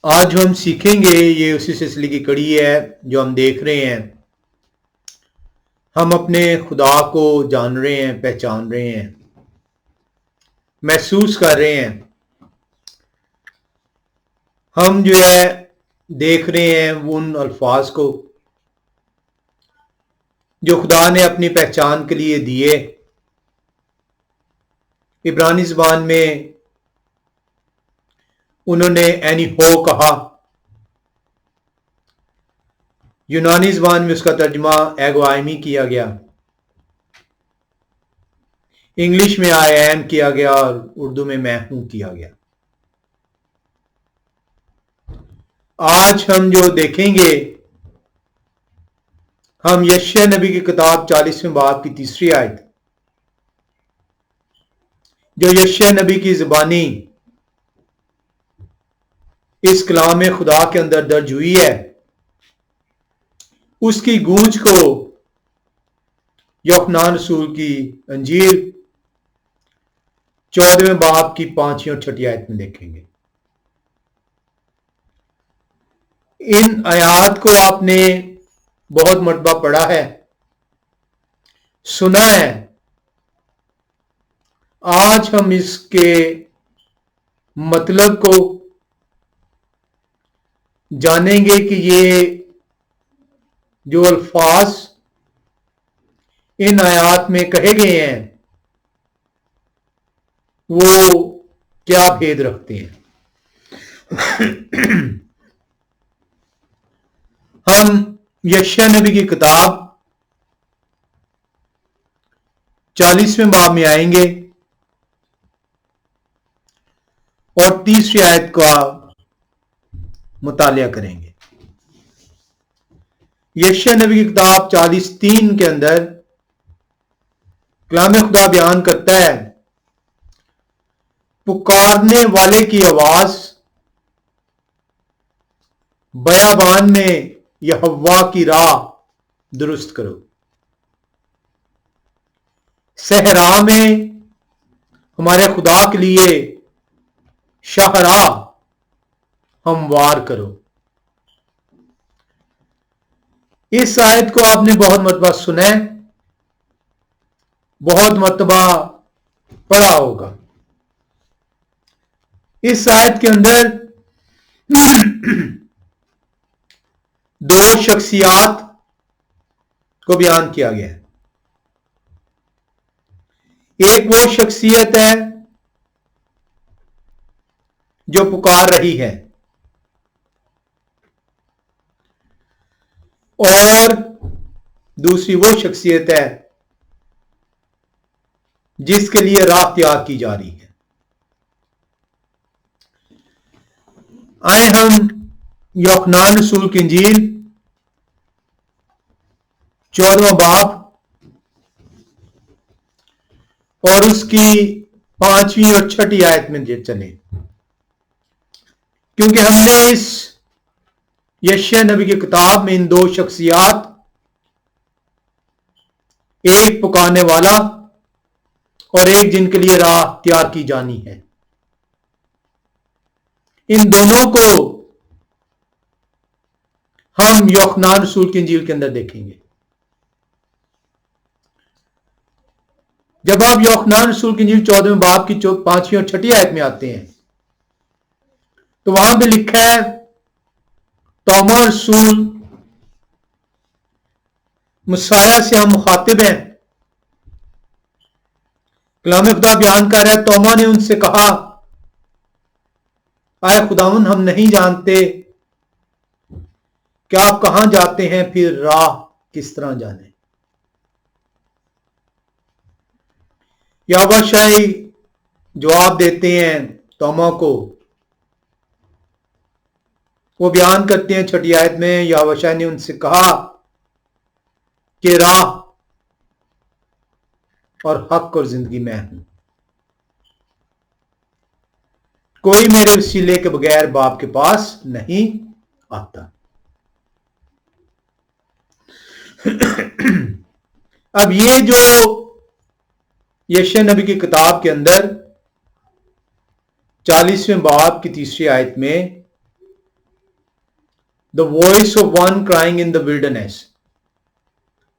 آج جو ہم سیکھیں گے یہ اسی سلسلے کی کڑی ہے جو ہم دیکھ رہے ہیں. ہم اپنے خدا کو جان رہے ہیں، پہچان رہے ہیں، محسوس کر رہے ہیں. ہم جو ہے دیکھ رہے ہیں ان الفاظ کو جو خدا نے اپنی پہچان کے لیے دیے. عبرانی زبان میں انہوں نے اینی ہو کہا، یونانی زبان میں اس کا ترجمہ ایگو آئمی کیا گیا، انگلش میں آئی ایم کیا گیا اور اردو میں ہوں کیا گیا. آج ہم جو دیکھیں گے، ہم یشیاہ نبی کی کتاب 40ویں باب کی 3 آیت، جو یشیاہ نبی کی زبانی اس کلام خدا کے اندر درج ہوئی ہے، اس کی گونج کو یوحنا رسول کی انجیل 14ویں باب کی 5ویں اور 6 آیت میں دیکھیں گے. ان آیات کو آپ نے بہت مرتبہ پڑھا ہے، سنا ہے. آج ہم اس کے مطلب کو جانیں گے کہ یہ جو الفاظ ان آیات میں کہے گئے ہیں وہ کیا بھید رکھتے ہیں. ہم یشیاہ نبی کی کتاب 40ویں باب میں آئیں گے اور 3 آیت کا مطالعہ کریں گے. یشیاہ نبی کی کتاب 40:3 کے اندر کلام خدا بیان کرتا ہے، پکارنے والے کی آواز بیابان میں یہوہ کی راہ درست کرو، صحرا میں ہمارے خدا کے لیے شاہراہ ہموار کرو. اس آیت کو آپ نے بہت مرتبہ سنا ہے، بہت مرتبہ پڑھا ہوگا. اس آیت کے اندر 2 شخصیات کو بیان کیا گیا ہے. ایک وہ شخصیت ہے جو پکار رہی ہے، اور دوسری وہ شخصیت ہے جس کے لیے راہ تیار کی جا رہی ہے. آئے ہم یوحنا رسول کی انجیل 14واں باب اور اس کی 5ویں اور 6 آیت میں چلیں، کیونکہ ہم نے اس یشیاہ نبی کی کتاب میں ان 2 شخصیات، ایک پکارنے والا اور ایک جن کے لیے راہ تیار کی جانی ہے، ان دونوں کو ہم یوحنا رسول کی انجیل کے اندر دیکھیں گے. جب آپ یوحنا رسول کی انجیل 14ویں باب کی 5ویں اور 6 آیت میں آتے ہیں تو وہاں پہ لکھا ہے، توما رسول مسیح سے ہم مخاطب ہیں. کلام خدا بیان کر رہا ہے، توما نے ان سے کہا، آئے خداوند ہم نہیں جانتے کہ آپ کہاں جاتے ہیں، پھر راہ کس طرح جانے. یہوہ شاہی جواب دیتے ہیں توما کو، وہ بیان کرتے ہیں 6 آیت میں، یہوہ شاہی نے ان سے کہا کہ راہ اور حق اور زندگی میں ہوں، کوئی میرے وسیلے کے بغیر باپ کے پاس نہیں آتا. اب یہ جو یشیاہ نبی کی کتاب کے اندر 40ویں باب کی 3 آیت میں the voice of one crying in the wilderness,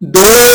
2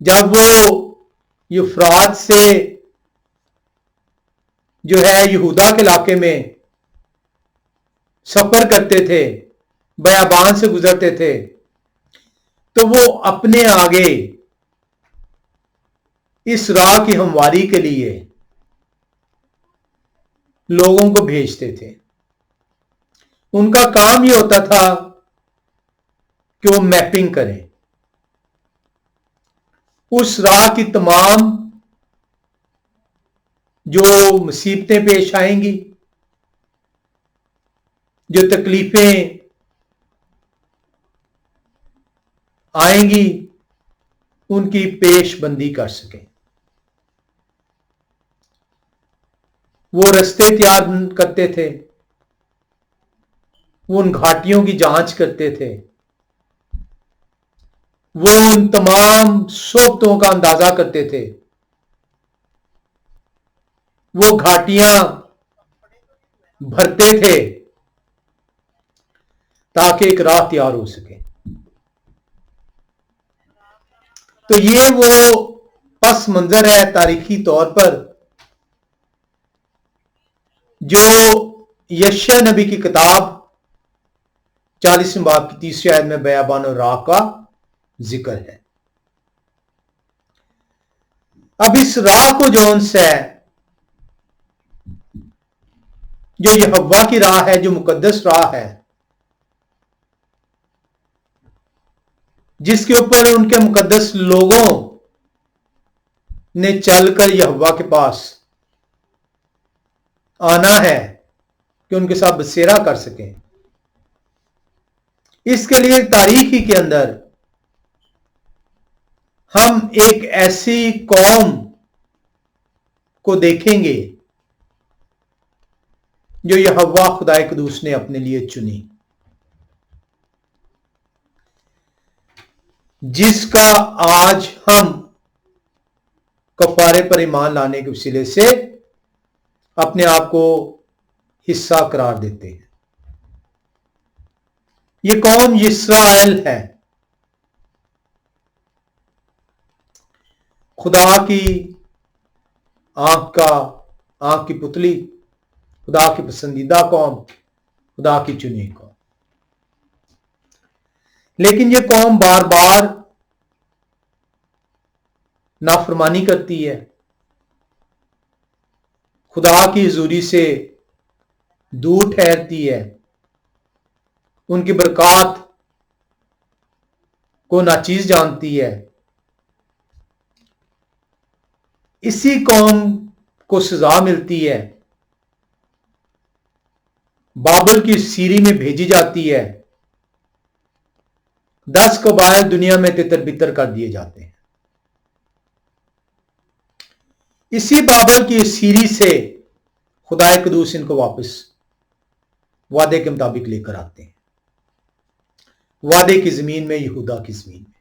جب وہ یوفرات سے جو ہے یہودا کے علاقے میں سفر کرتے تھے، بیابان سے گزرتے تھے، تو وہ اپنے آگے اس راہ کی ہمواری کے لیے لوگوں کو بھیجتے تھے۔ ان کا کام یہ ہوتا تھا کہ وہ میپنگ کریں، اس راہ کی تمام جو مصیبتیں پیش آئیں گی، جو تکلیفیں آئیں گی، ان کی پیش بندی کر سکیں۔ وہ رستے تیار کرتے تھے، وہ ان گھاٹیوں کی جانچ کرتے تھے، وہ ان تمام صوبتوں کا اندازہ کرتے تھے، وہ گھاٹیاں بھرتے تھے تاکہ ایک راہ تیار ہو سکے۔ تو یہ وہ پس منظر ہے تاریخی طور پر جو یشیٰ نبی کی کتاب 40 باب کی 3 آیت میں بیابان اور راہ کا ذکر ہے۔ اب اس راہ کو جون سے جو یہوہ کی راہ ہے، جو مقدس راہ ہے، جس کے اوپر ان کے مقدس لوگوں نے چل کر یہوہ کے پاس آنا ہے کہ ان کے ساتھ بسیرا کر سکیں، اس کے لیے تاریخ ہی کے اندر ہم ایک ایسی قوم کو دیکھیں گے جو یہوہ خدائے قدوس نے اپنے لیے چنی، جس کا آج ہم کفارے پر ایمان لانے کے وسیلے سے اپنے آپ کو حصہ قرار دیتے ہیں۔ یہ قوم اسرائیل ہے، خدا کی آنکھ کی پتلی، خدا کی پسندیدہ قوم، خدا کی چنی قوم۔ لیکن یہ قوم بار بار نافرمانی کرتی ہے، خدا کی حضوری سے دور ٹھہرتی ہے، ان کی برکات کو ناچیز جانتی ہے۔ اسی قوم کو سزا ملتی ہے، بابل کی سیری میں بھیجی جاتی ہے، 10 قبائل دنیا میں تتر بتر کر دیے جاتے ہیں۔ اسی بابل کی سیری سے خدائے قدوس ان کو واپس وعدے کے مطابق لے کر آتے ہیں، وعدے کی زمین میں، یہودا کی زمین میں۔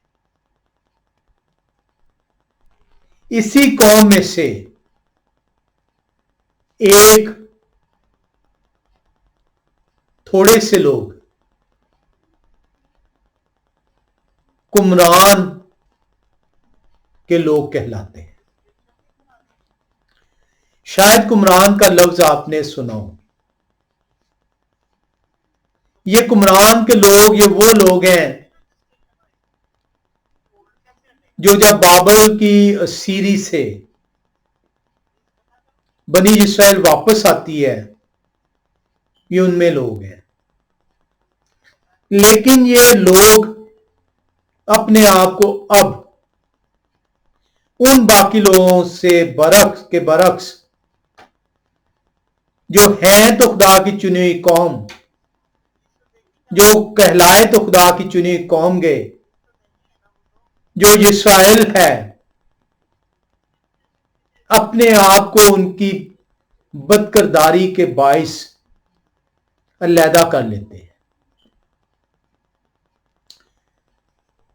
اسی قوم میں سے ایک تھوڑے سے لوگ کمران کے لوگ کہلاتے ہیں۔ شاید کمران کا لفظ آپ نے سنا ہو۔ یہ کمران کے لوگ، یہ وہ لوگ ہیں جو جب بابل کی اسیری سے بنی اسرائیل واپس آتی ہے، یہ ان میں لوگ ہیں۔ لیکن یہ لوگ اپنے آپ کو اب ان باقی لوگوں سے برعکس جو ہیں تو خدا کی چنی ہوئی قوم، جو کہلائے تو خدا کی چنی ہوئی قوم گے، جو اسرائیل ہے، اپنے آپ کو ان کی بدکرداری کے باعث علیحدہ کر لیتے ہیں۔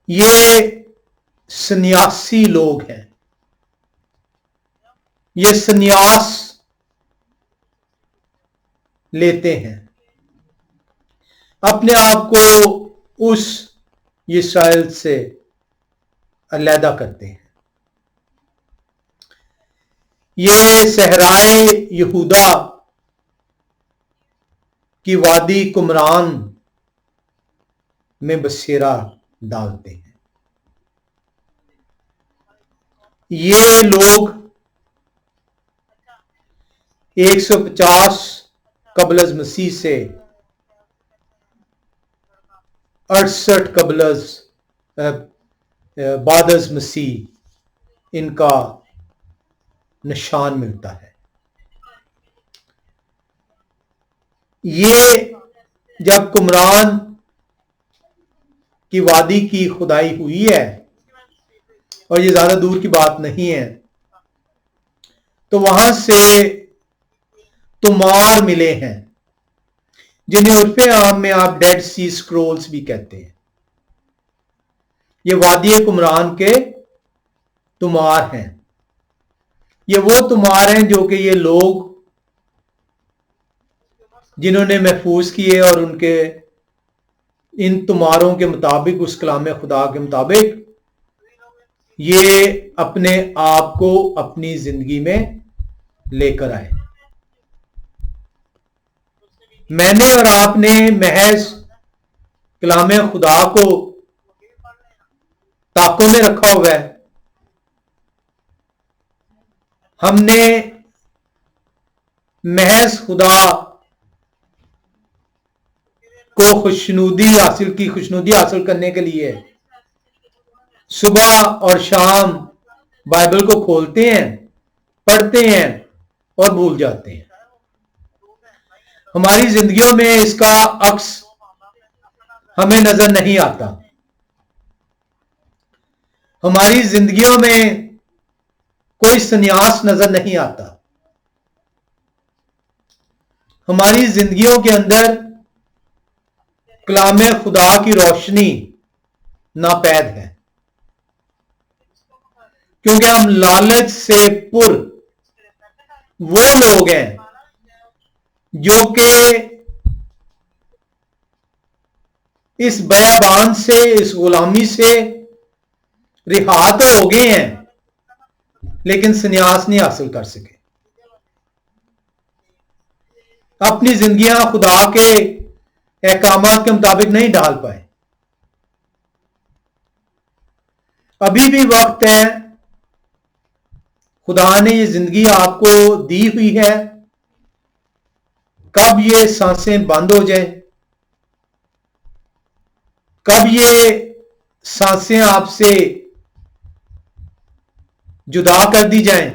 یہ سنیاسی لوگ ہیں، یہ سنیاس لیتے ہیں، اپنے آپ کو اس اسرائیل سے علیحدہ کرتے ہیں۔ یہ صحرائے یہودا کی وادی کمران میں بسیرا ڈالتے ہیں. یہ لوگ 150 قبل از مسیح سے 68 قبل از بعد از مسیح ان کا نشان ملتا ہے. یہ جب کمران کی وادی کی کھدائی ہوئی ہے، اور یہ زیادہ دور کی بات نہیں ہے، تو وہاں سے تمار ملے ہیں جنہیں عرف عام میں آپ ڈیڈ سی سکرولز بھی کہتے ہیں. یہ وادی کمران کے تمار ہیں. یہ وہ تمار ہیں جو کہ یہ لوگ جنہوں نے محفوظ کیے اور ان کے ان تماروں کے مطابق، اس کلام خدا کے مطابق، یہ اپنے آپ کو اپنی زندگی میں لے کر آئے. میں نے اور آپ نے محض کلام خدا کو طاقوں میں رکھا ہوا ہے. ہم نے محض خدا کو خوشنودی حاصل کرنے کے لیے صبح اور شام بائبل کو کھولتے ہیں، پڑھتے ہیں اور بھول جاتے ہیں. ہماری زندگیوں میں اس کا عکس ہمیں نظر نہیں آتا. ہماری زندگیوں میں کوئی سنیاس نظر نہیں آتا. ہماری زندگیوں کے اندر کلام خدا کی روشنی ناپید ہے، کیونکہ ہم لالچ سے پر وہ لوگ ہیں جو کہ اس بیابان سے، اس غلامی سے رہا تو ہو گئے ہیں، لیکن سنیاس نہیں حاصل کر سکے. اپنی زندگیاں خدا کے احکامات کے مطابق نہیں ڈال پائے. ابھی بھی وقت ہے. خدا نے یہ زندگی آپ کو دی ہوئی ہے. کب یہ سانسیں بند ہو جائیں، کب یہ سانسیں آپ سے جدا کر دی جائیں،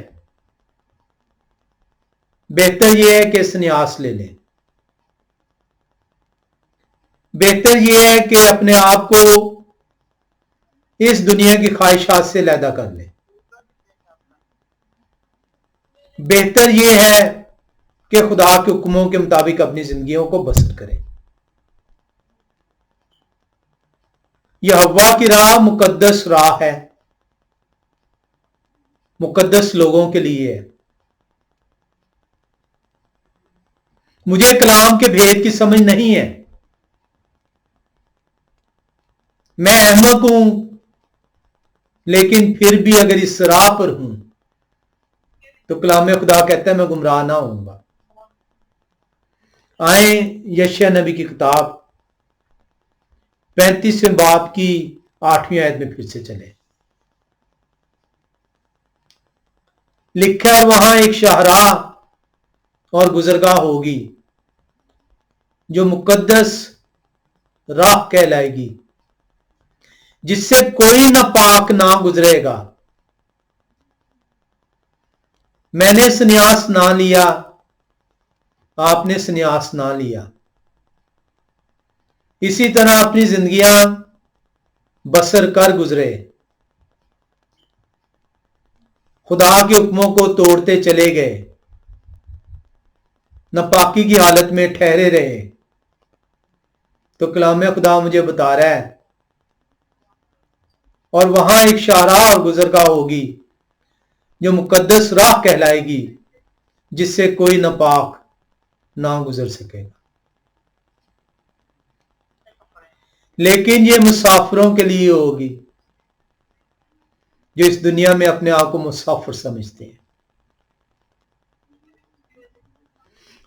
بہتر یہ ہے کہ سنیاس لے لیں. بہتر یہ ہے کہ اپنے آپ کو اس دنیا کی خواہشات سے علیحدہ کر لیں. بہتر یہ ہے کہ خدا کے حکموں کے مطابق اپنی زندگیوں کو بسر کریں. یہ حوا کی راہ مقدس راہ ہے، مقدس لوگوں کے لیے ہے. مجھے کلام کے بھید کی سمجھ نہیں ہے. میں احمق ہوں، لیکن پھر بھی اگر اس راہ پر ہوں تو کلام خدا کہتا ہے میں گمراہ نہ ہوں گا. آئیں یشیاء نبی کی کتاب 35 باب کی 8ویں آیت میں پھر سے چلیں. لکھا ہے وہاں ایک شاہراہ اور گزرگاہ ہوگی جو مقدس راہ کہلائے گی، جس سے کوئی ناپاک نہ گزرے گا. میں نے سنیاس نہ لیا، آپ نے سنیاس نہ لیا. اسی طرح اپنی زندگیاں بسر کر گزرے، خدا کے حکموں کو توڑتے چلے گئے، ناپاکی کی حالت میں ٹھہرے رہے. تو کلام خدا مجھے بتا رہا ہے، اور وہاں ایک شاہراہ اور گزرگاہ ہوگی جو مقدس راہ کہلائے گی، جس سے کوئی ناپاک نہ گزر سکے گا. لیکن یہ مسافروں کے لیے ہوگی جو اس دنیا میں اپنے آپ کو مسافر سمجھتے ہیں.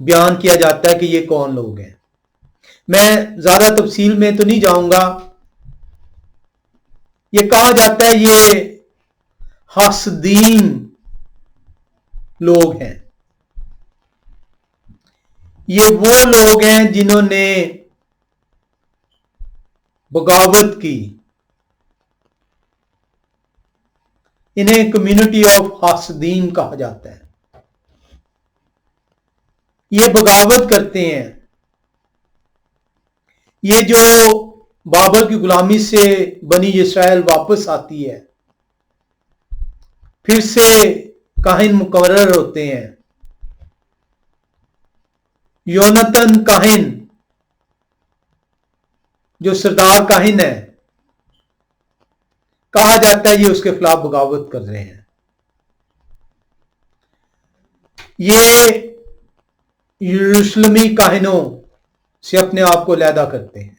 بیان کیا جاتا ہے کہ یہ کون لوگ ہیں. میں زیادہ تفصیل میں تو نہیں جاؤں گا. یہ کہا جاتا ہے یہ حاسدین لوگ ہیں. یہ وہ لوگ ہیں جنہوں نے بغاوت کی. انہیں کمیونٹی آف حاسدین کہا جاتا ہے. یہ بغاوت کرتے ہیں. یہ جو بابل کی غلامی سے بنی اسرائیل واپس آتی ہے، پھر سے کاہن مقرر ہوتے ہیں. یونتن کاہن جو سردار کاہن ہے، کہا جاتا ہے یہ اس کے خلاف بغاوت کر رہے ہیں. یہ یروشلمی کاہنوں سے اپنے آپ کو علیحدہ کرتے ہیں.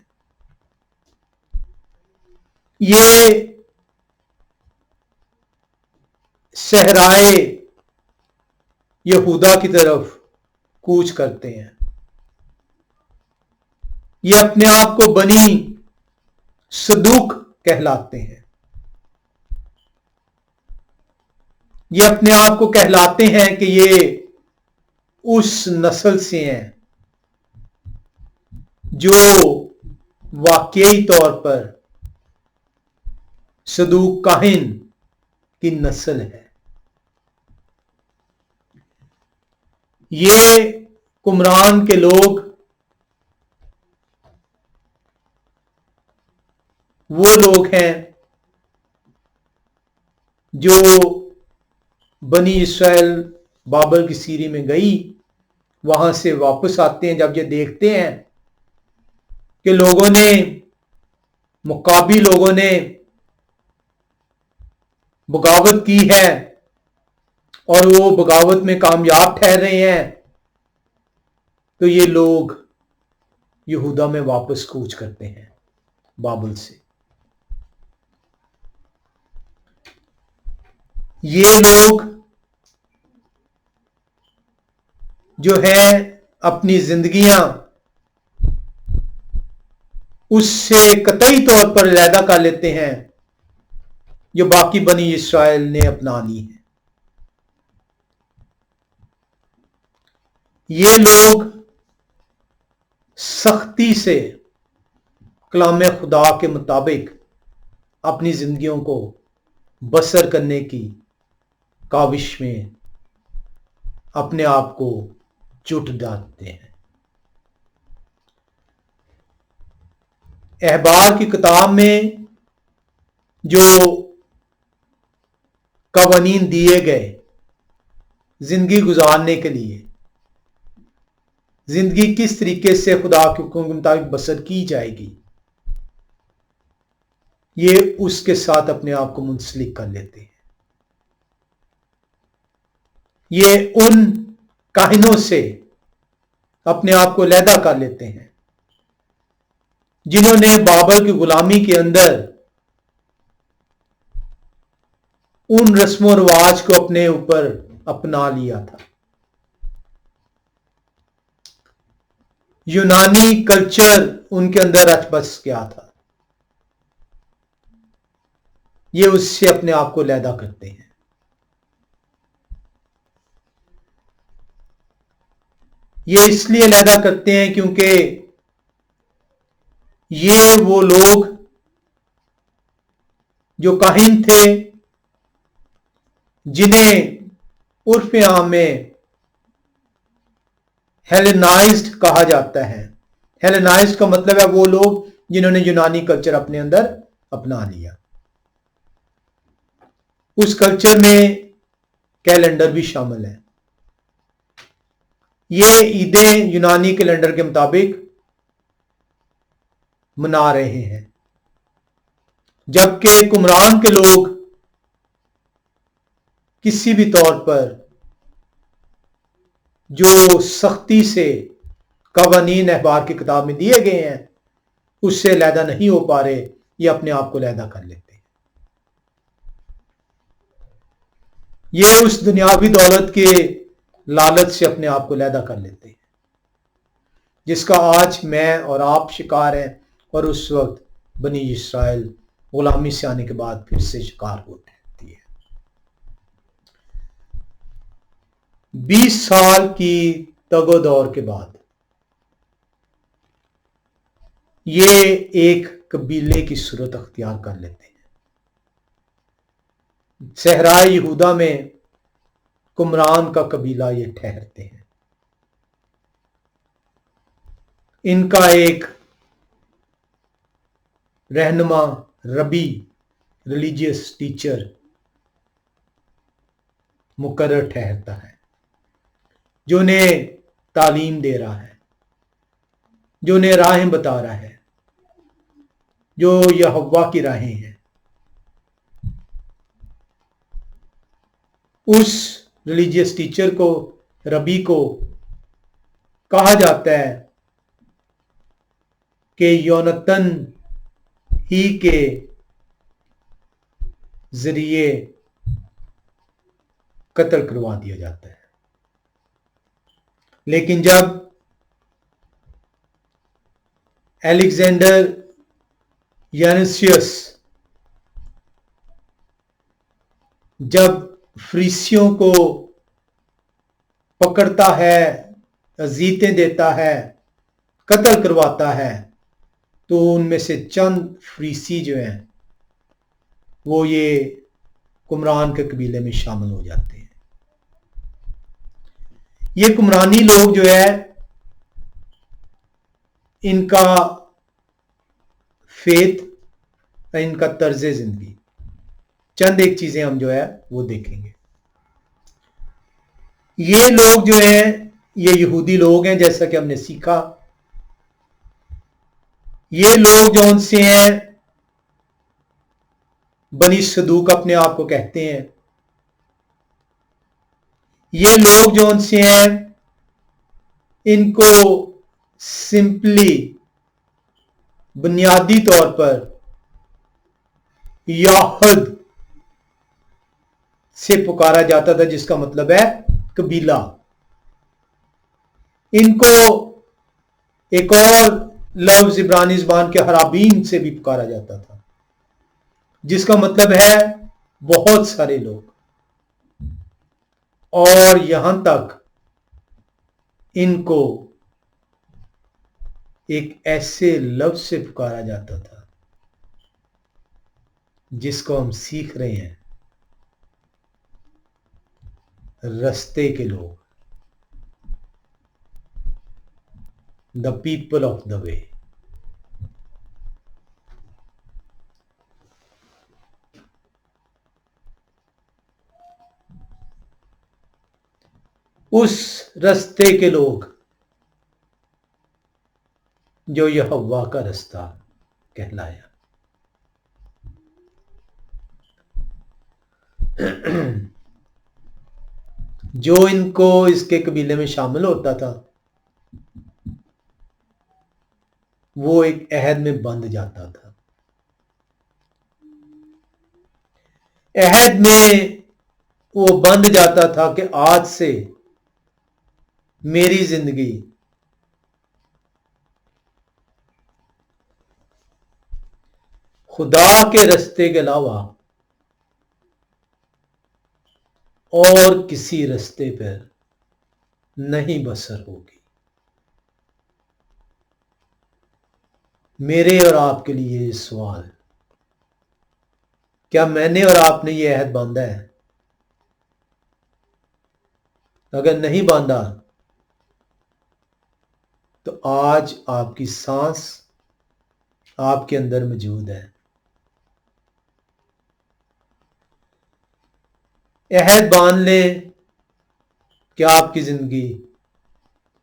یہ صحرائے یہودا کی طرف کوچ کرتے ہیں. یہ اپنے آپ کو بنی صدوق کہلاتے ہیں. یہ اپنے آپ کو کہلاتے ہیں کہ یہ اس نسل سے ہیں جو واقعی طور پر صدوق کاہن کی نسل ہے. یہ قمران کے لوگ وہ لوگ ہیں جو بنی اسرائیل بابل کی سیری میں گئی، وہاں سے واپس آتے ہیں. جب یہ دیکھتے ہیں کہ لوگوں نے، مقابی لوگوں نے بغاوت کی ہے اور وہ بغاوت میں کامیاب ٹھہر رہے ہیں، تو یہ لوگ یہودا میں واپس کوچ کرتے ہیں بابل سے. یہ لوگ جو ہیں اپنی زندگیاں اس سے قطعی طور پر علیحدہ کر لیتے ہیں جو باقی بنی اسرائیل نے اپنا لی ہے. یہ لوگ سختی سے کلام خدا کے مطابق اپنی زندگیوں کو بسر کرنے کی کاوش میں اپنے آپ کو جٹ ڈالتے ہیں. احبار کی کتاب میں جو قوانین دیے گئے زندگی گزارنے کے لیے، زندگی کس طریقے سے خدا کے حکم کے مطابق بسر کی جائے گی، یہ اس کے ساتھ اپنے آپ کو منسلک کر لیتے ہیں. یہ ان کاہنوں سے اپنے آپ کو علیحدہ کر لیتے ہیں جنہوں نے بابل کی غلامی کے اندر ان رسم و رواج کو اپنے اوپر اپنا لیا تھا. یونانی کلچر ان کے اندر رچ بس گیا تھا. یہ اس سے اپنے آپ کو علیحدہ کرتے ہیں. یہ اس لیے علیحدہ کرتے ہیں کیونکہ یہ وہ لوگ جو کاہن تھے جنہیں عرف عام میں ہیلینائزڈ کہا جاتا ہے. ہیلینائزڈ کا مطلب ہے وہ لوگ جنہوں نے یونانی کلچر اپنے اندر اپنا لیا. اس کلچر میں کیلنڈر بھی شامل ہے. یہ عیدیں یونانی کیلنڈر کے مطابق منا رہے ہیں، جبکہ قمران کے لوگ کسی بھی طور پر جو سختی سے قوانین احبار کی کتاب میں دیے گئے ہیں اس سے علیحدہ نہیں ہو پا رہے. یہ اپنے آپ کو علیحدہ کر لیتے ہیں. یہ اس دنیاوی دولت کے لالچ سے اپنے آپ کو علیحدہ کر لیتے ہیں. جس کا آج میں اور آپ شکار ہیں اور اس وقت بنی اسرائیل غلامی سے آنے کے بعد پھر سے شکار ہوتی ہے۔ 20 سال کی تگ و دور کے بعد یہ ایک قبیلے کی صورت اختیار کر لیتے ہیں۔ صحرائے یہودا میں کمران کا قبیلہ یہ ٹھہرتے ہیں۔ ان کا ایک رہنما ربی ریلیجیس ٹیچر مقرر ٹھہرتا ہے جو انہیں تعلیم دے رہا ہے، جو انہیں راہیں بتا رہا ہے، جو یہوہ کی راہیں ہیں۔ اس ریلیجیس ٹیچر کو، ربی کو کہا جاتا ہے کہ یونتن ہی کے ذریعے قتل کروا دیا جاتا ہے۔ لیکن جب الیگزینڈر یانسیوس جب فریسیوں کو پکڑتا ہے، اذیتیں دیتا ہے، قتل کرواتا ہے، تو ان میں سے چند فریسی جو ہیں وہ یہ کمران کے قبیلے میں شامل ہو جاتے ہیں۔ یہ کمرانی لوگ جو ہے ان کا فیت، ان کا طرز زندگی، چند ایک چیزیں ہم جو ہے وہ دیکھیں گے۔ یہ لوگ جو ہیں یہ یہودی لوگ ہیں، جیسا کہ ہم نے سیکھا۔ یہ لوگ جو ان سے ہیں بنی صدوق اپنے آپ کو کہتے ہیں۔ یہ لوگ جو ان سے ہیں ان کو سمپلی بنیادی طور پر یاہد سے پکارا جاتا تھا، جس کا مطلب ہے قبیلہ۔ ان کو ایک اور لفظ عبرانی زبان کے حرابین سے بھی پکارا جاتا تھا، جس کا مطلب ہے بہت سارے لوگ۔ اور یہاں تک ان کو ایک ایسے لفظ سے پکارا جاتا تھا جس کو ہم سیکھ رہے ہیں، رستے کے لوگ، دا پیپل آف دا وے۔ اس رستے کے لوگ جو یہوہ کا رستہ کہلایا۔ جو ان کو اس کے قبیلے میں شامل ہوتا تھا وہ ایک عہد میں بندھ جاتا تھا۔ عہد میں وہ بندھ جاتا تھا کہ آج سے میری زندگی خدا کے رستے کے علاوہ اور کسی رستے پر نہیں بسر ہوگی۔ میرے اور آپ کے لیے یہ سوال، کیا میں نے اور آپ نے یہ عہد باندھا ہے؟ اگر نہیں باندھا تو آج آپ کی سانس آپ کے اندر موجود ہے۔ عہد باندھ لیں کہ آپ کی زندگی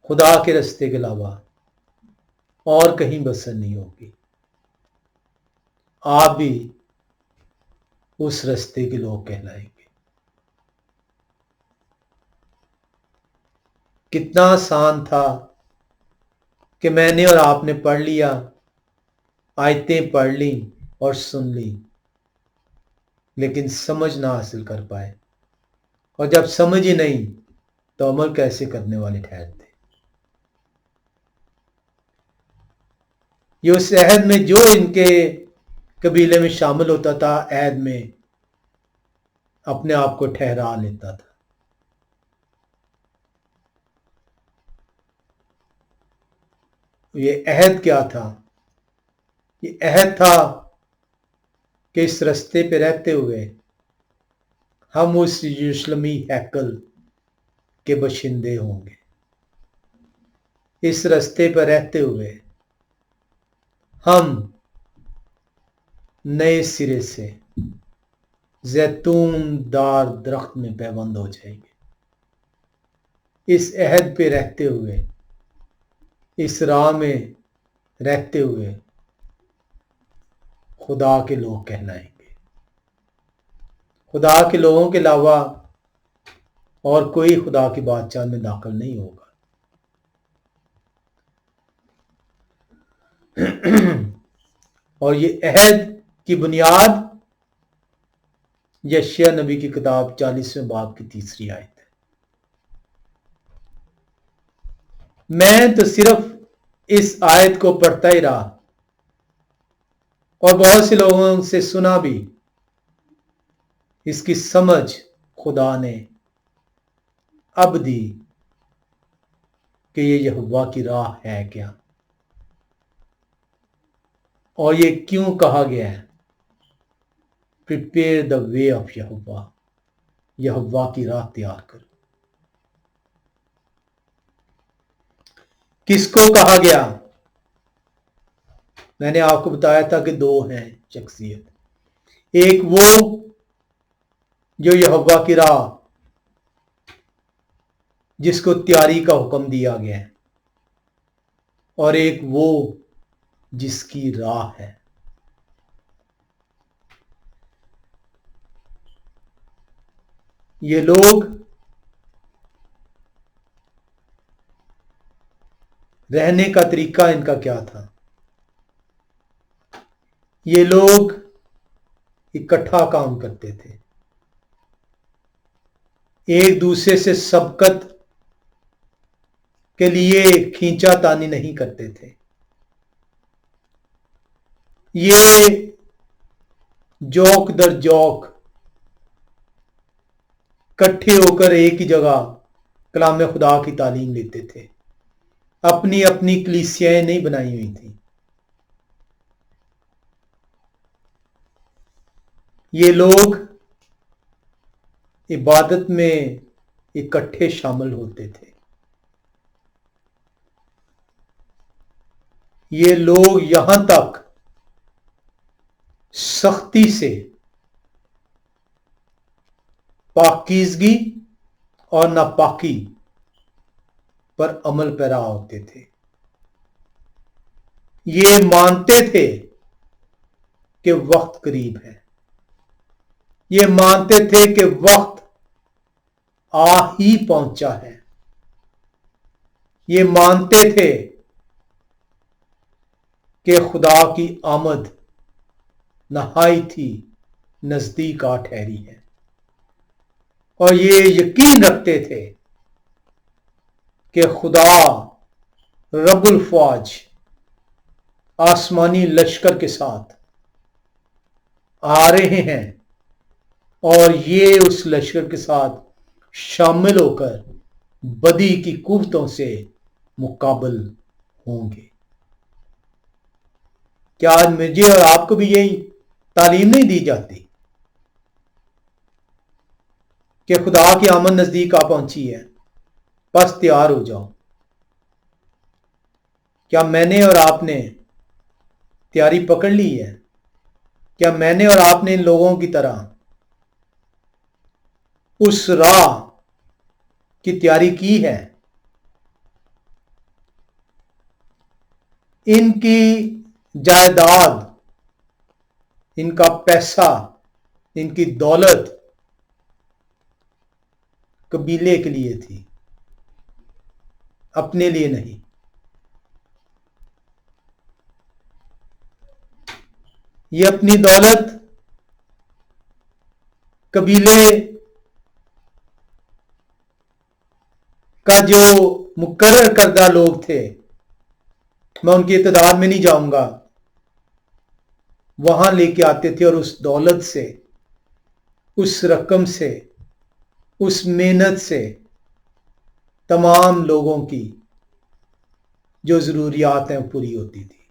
خدا کے رستے کے علاوہ اور کہیں بسر نہیں ہوگی۔ آپ بھی اس رستے کے لوگ کہلائیں گے۔ کتنا آسان تھا کہ میں نے اور آپ نے پڑھ لیا، آیتیں پڑھ لیں اور سن لیں، لیکن سمجھ نہ حاصل کر پائے، اور جب سمجھ ہی نہیں تو عمل کیسے کرنے والے ٹھہرتے۔ یہ اس عہد میں جو ان کے قبیلے میں شامل ہوتا تھا عہد میں اپنے آپ کو ٹھہرا لیتا تھا. یہ عہد کیا تھا؟ یہ عہد تھا کہ اس رستے پہ رہتے ہوئے ہم اس یروشلمی ہیکل کے باشندے ہوں گے. اس رستے پر رہتے ہوئے ہم نئے سرے سے زیتون دار درخت میں پیوند ہو جائیں گے. اس عہد پہ رہتے ہوئے اس راہ میں رہتے ہوئے خدا کے لوگ کہلائیں گے. خدا کے لوگوں کے علاوہ اور کوئی خدا کی بادشاہ میں داخل نہیں ہوگا. اور یہ عہد کی بنیاد یشیاء نبی کی کتاب 40ویں باب کی 3 آیت ہے. میں تو صرف اس آیت کو پڑھتا ہی رہا اور بہت سے لوگوں سے سنا بھی. اس کی سمجھ خدا نے اب دی کہ یہ یہوہ کی راہ ہے کیا اور یہ کیوں کہا گیا ہے پریپیئر دا وے آف یہوہ، یہوہ کی راہ تیار کرو. کس کو کہا گیا؟ میں نے آپ کو بتایا تھا کہ 2 ہیں شخصیت. ایک وہ جو یہوہ کی راہ جس کو تیاری کا حکم دیا گیا ہے، اور ایک وہ جس کی راہ ہے. یہ لوگ رہنے کا طریقہ ان کا کیا تھا؟ یہ لوگ اکٹھا کام کرتے تھے، ایک دوسرے سے سبقت کے لیے کھینچا تانی نہیں کرتے تھے. یہ جوک در جوک کٹھے ہو کر ایک ہی جگہ کلام خدا کی تعلیم لیتے تھے. اپنی اپنی کلیسیاں نہیں بنائی ہوئی تھیں. یہ لوگ عبادت میں اکٹھے شامل ہوتے تھے. یہ لوگ یہاں تک سختی سے پاکیزگی اور ناپاکی پر عمل پیرا ہوتے تھے. یہ مانتے تھے کہ وقت قریب ہے. یہ مانتے تھے کہ وقت آ ہی پہنچا ہے. یہ مانتے تھے کہ خدا کی آمد نہایت ہی نزدیک آ ٹھہری ہے. اور یہ یقین رکھتے تھے کہ خدا رب الفواج آسمانی لشکر کے ساتھ آ رہے ہیں اور یہ اس لشکر کے ساتھ شامل ہو کر بدی کی قوتوں سے مقابل ہوں گے. کیا آج مجھے اور آپ کو بھی یہی تعلیم نہیں دی جاتی کہ خدا کی آمد نزدیک آ پہنچی ہے، بس تیار ہو جاؤ؟ کیا میں نے اور آپ نے تیاری پکڑ لی ہے؟ کیا میں نے اور آپ نے ان لوگوں کی طرح اس راہ کی تیاری کی ہے؟ ان کی جائیداد، ان کا پیسہ، ان کی دولت قبیلے کے لیے تھی، اپنے لیے نہیں. یہ اپنی دولت قبیلے کا جو مقرر کردہ لوگ تھے میں ان کی اتداد میں نہیں جاؤں گا، وہاں لے کے آتے تھے اور اس دولت سے، اس رقم سے، اس محنت سے تمام لوگوں کی جو ضروریات ہیں پوری ہوتی تھی۔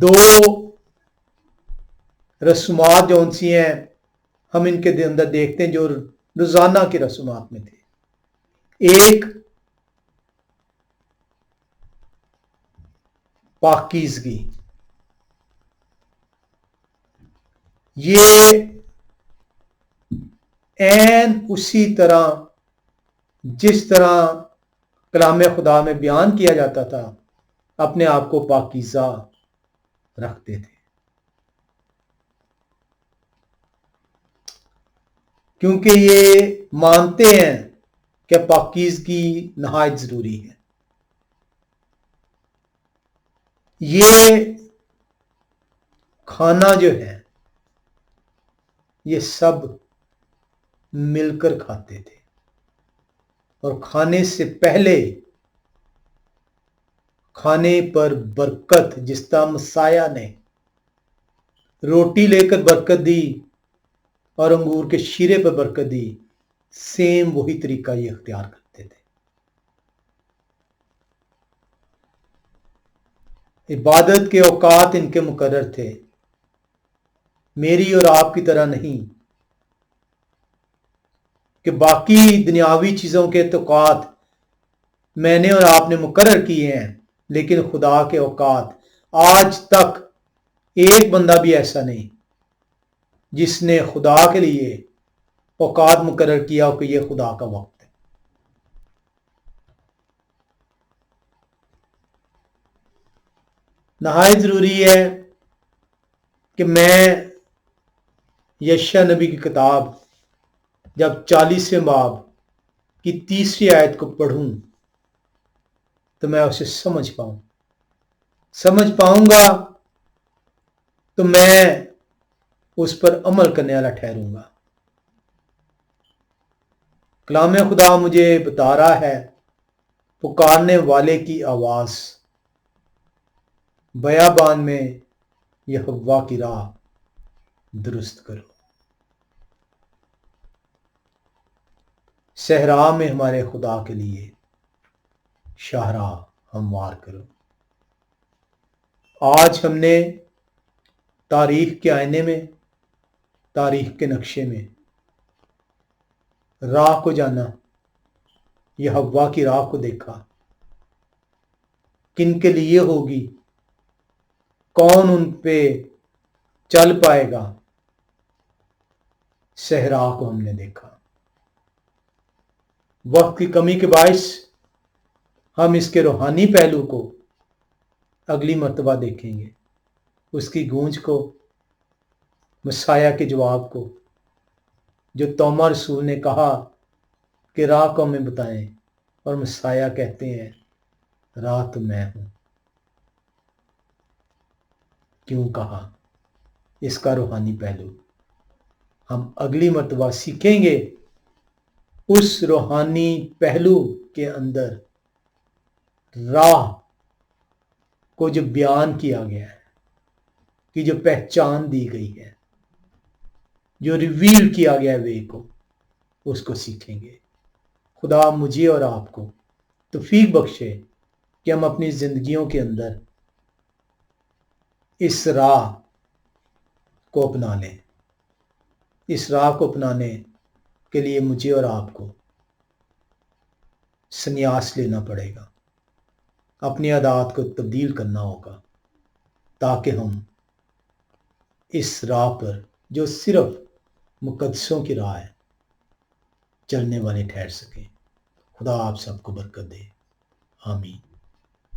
دو رسومات جو ان سی ہیں ہم ان کے اندر دیکھتے ہیں جو روزانہ کی رسومات میں تھے۔ ایک پاکیزگی، یہ عین اسی طرح جس طرح کلام خدا میں بیان کیا جاتا تھا اپنے آپ کو پاکیزہ رکھتے تھے، کیونکہ یہ مانتے ہیں کہ پاکیزگی نہایت ضروری ہے۔ یہ کھانا جو ہے یہ سب مل کر کھاتے تھے، اور کھانے سے پہلے کھانے پر برکت، جس طرح مسیح نے روٹی لے کر برکت دی اور انگور کے شیرے پر برکت دی، سیم وہی طریقہ یہ اختیار کرتے تھے۔ عبادت کے اوقات ان کے مقرر تھے، میری اور آپ کی طرح نہیں کہ باقی دنیاوی چیزوں کے اوقات میں نے اور آپ نے مقرر کیے ہیں، لیکن خدا کے اوقات آج تک ایک بندہ بھی ایسا نہیں جس نے خدا کے لیے اوقات مقرر کیا ہو کہ یہ خدا کا وقت ہے۔ نہایت ضروری ہے کہ میں یشیاء نبی کی کتاب جب 40ویں باب کی 3 آیت کو پڑھوں تو میں اسے سمجھ پاؤں گا تو میں اس پر عمل کرنے والا ٹھہروں گا۔ کلام خدا مجھے بتا رہا ہے، پکارنے والے کی آواز، بیابان میں یہوہ کی راہ درست کرو، صحرا میں ہمارے خدا کے لیے شاہراہ ہموار کرو۔ آج ہم نے تاریخ کے آئینے میں، تاریخ کے نقشے میں راہ کو جانا، یہوہ کی راہ کو دیکھا، کن کے لیے ہوگی، کون ان پہ چل پائے گا، صحرا کو ہم نے دیکھا۔ وقت کی کمی کے باعث ہم اس کے روحانی پہلو کو اگلی مرتبہ دیکھیں گے، اس کی گونج کو، مسیح کے جواب کو، جو توما رسول نے کہا کہ راہ کو ہمیں بتائیں، اور مسیح کہتے ہیں راہ تو میں ہوں۔ کیوں کہا؟ اس کا روحانی پہلو ہم اگلی مرتبہ سیکھیں گے۔ اس روحانی پہلو کے اندر راہ کو جو بیان کیا گیا ہے، کہ جو پہچان دی گئی ہے، جو ریویل کیا گیا ہے وے کو، اس کو سیکھیں گے۔ خدا مجھے اور آپ کو توفیق بخشے کہ ہم اپنی زندگیوں کے اندر اس راہ کو اپنا لیں۔ اس راہ کو اپنانے کے لیے مجھے اور آپ کو سنیاس لینا پڑے گا، اپنی عادات کو تبدیل کرنا ہوگا، تاکہ ہم اس راہ پر جو صرف مقدسوں کی راہ ہے چلنے والے ٹھہر سکیں۔ خدا آپ سب کو برکت دے، آمین۔